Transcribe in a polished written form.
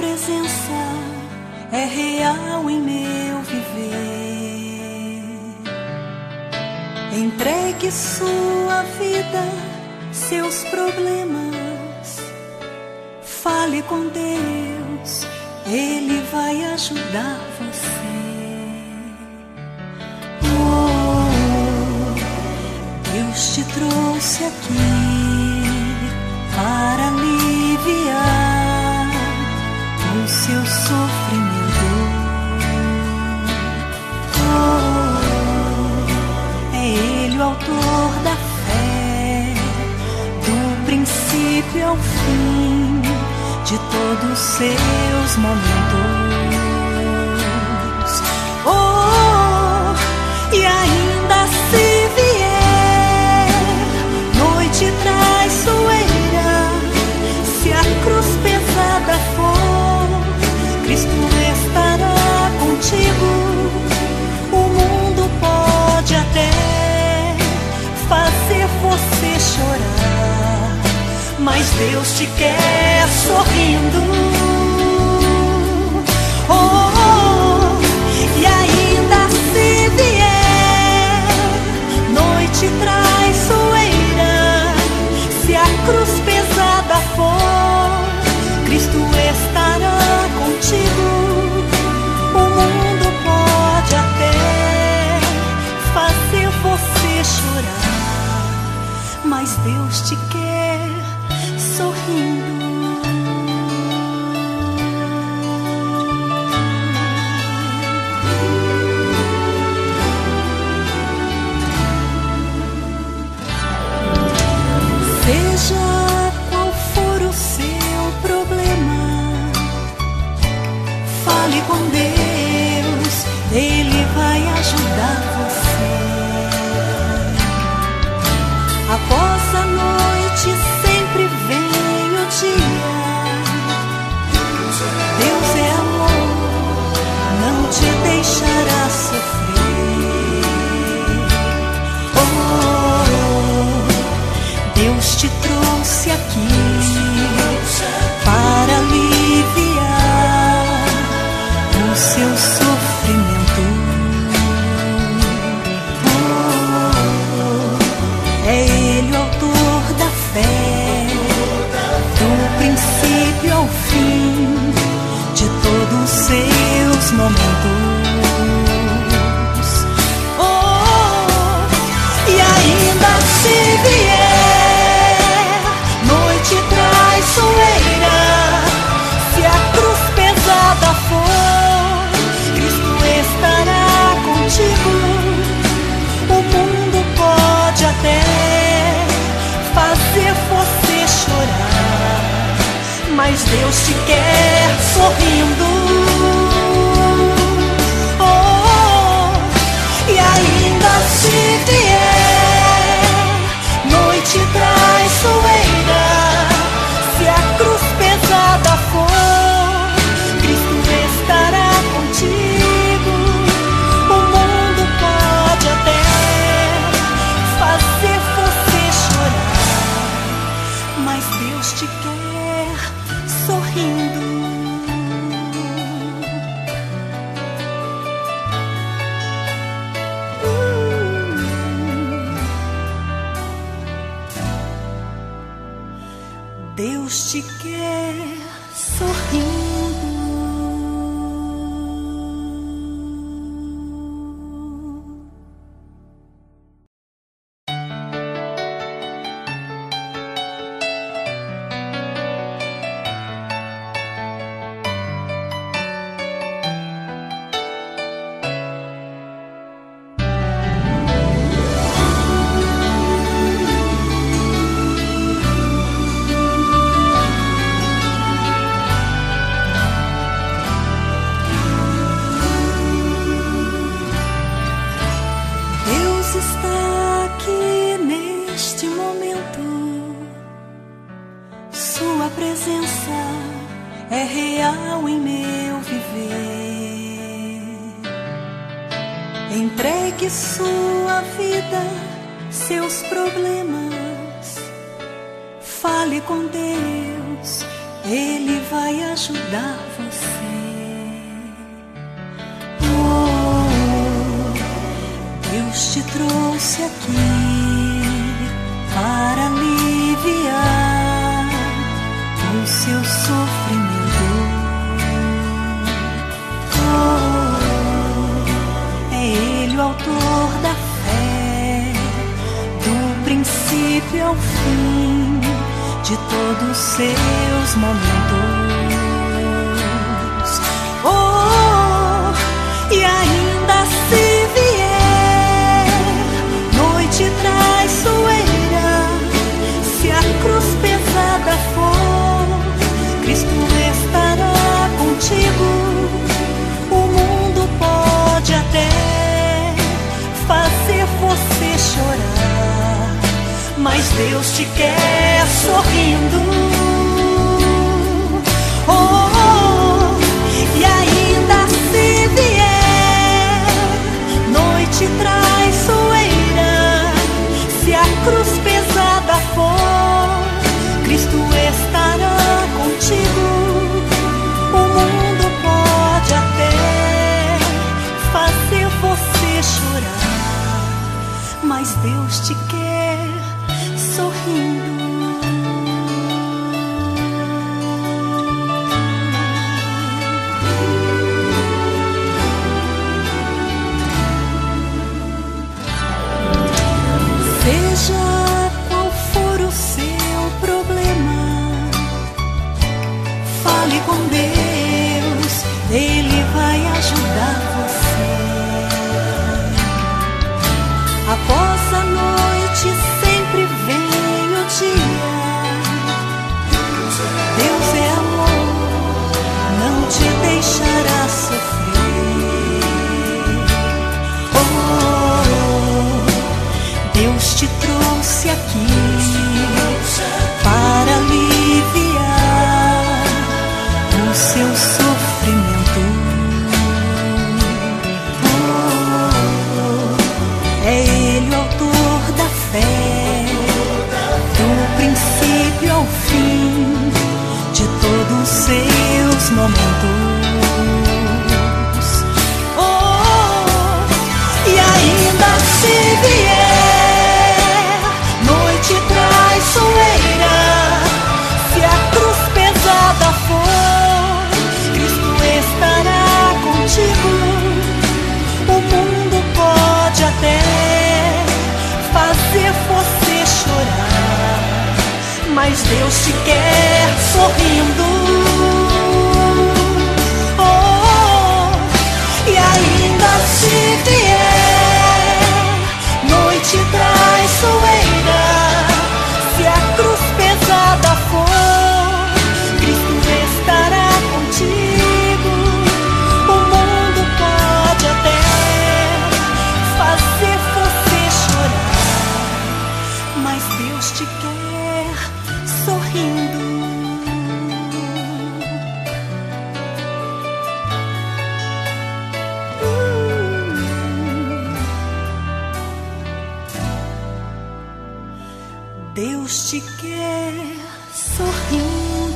presença é real em meu viver. Entregue sua vida, seus problemas, fale com Deus, Ele vai ajudar você. Deus te trouxe aqui para aliviar o seu sofrimento. É Ele o autor da fé, do princípio ao fim de todos os seus momentos. E ainda se vier noite traiçoeira, se a cruz pesada for, Cristo estará contigo. O mundo pode até fazer você chorar, mas Deus te quer sorrindo. E ainda se vier noite traiçoeira, se a cruz pesada for, Cristo estará contigo. O mundo pode até fazer você chorar, mas Deus te quer sorrindo. Seja qual for o seu problema, fale com Deus, Ele vai ajudar você. Após a noite sempre vem o dia. Deus é amor, não te deixará sofrer. Deus te trouxe aqui para aliviar o seu sofrimento. É Ele o autor da fé, do princípio ao fim de todos os seus momentos. E ainda se vier noite traiçoeira, se a cruz pesada for, Cristo estará contigo. O mundo pode até fazer você chorar, mas Deus te quer sorrindo. E ainda se vier noite traiçoeira, se a cruz pesada for, Cristo estará contigo. O mundo pode até fazer você chorar, mas Deus te quer sorrindo. Deus te quer sorrindo. Está aqui neste momento, sua presença é real em meu viver. Entregue sua vida, seus problemas, fale com Deus, Ele vai ajudar você. Oh, Deus te trouxe aqui para aliviar o seu sofrimento. Oh, é Ele o autor da fé, do princípio ao fim de todos os seus momentos. Oh, e ainda se vier noite traiçoeira, se a cruz pesada for, Cristo estará contigo. O mundo pode até fazer você chorar, mas Deus te quer sorrindo. Oh, oh, e ainda se vier noite traiçoeira, se a cruz pesada for, Cristo estará contigo. O mundo pode até fazer você chorar, mas Deus te quer sorrindo. Seja qual for o seu problema, fale com Deus, Ele vai ajudar você. Após a noite sempre vem o dia. Deus é amor, não te deixará sofrer. Oh, Deus te trouxe aqui para aliviar o seu sofrimento. Oh, é Ele o autor da fé, do princípio ao fim de todos os seus momentos. Oh, e ainda se vier noite traiçoeira, se a cruz pesada for, Cristo estará contigo. O mundo pode até fazer você chorar, mas Deus te quer sorrindo. Oh, e ainda se vier noite traiçoeira, se a cruz pesada for, Cristo estará contigo. O mundo pode até fazer você chorar, mas Deus te quer sorrindo. Deus te quer sorrindo.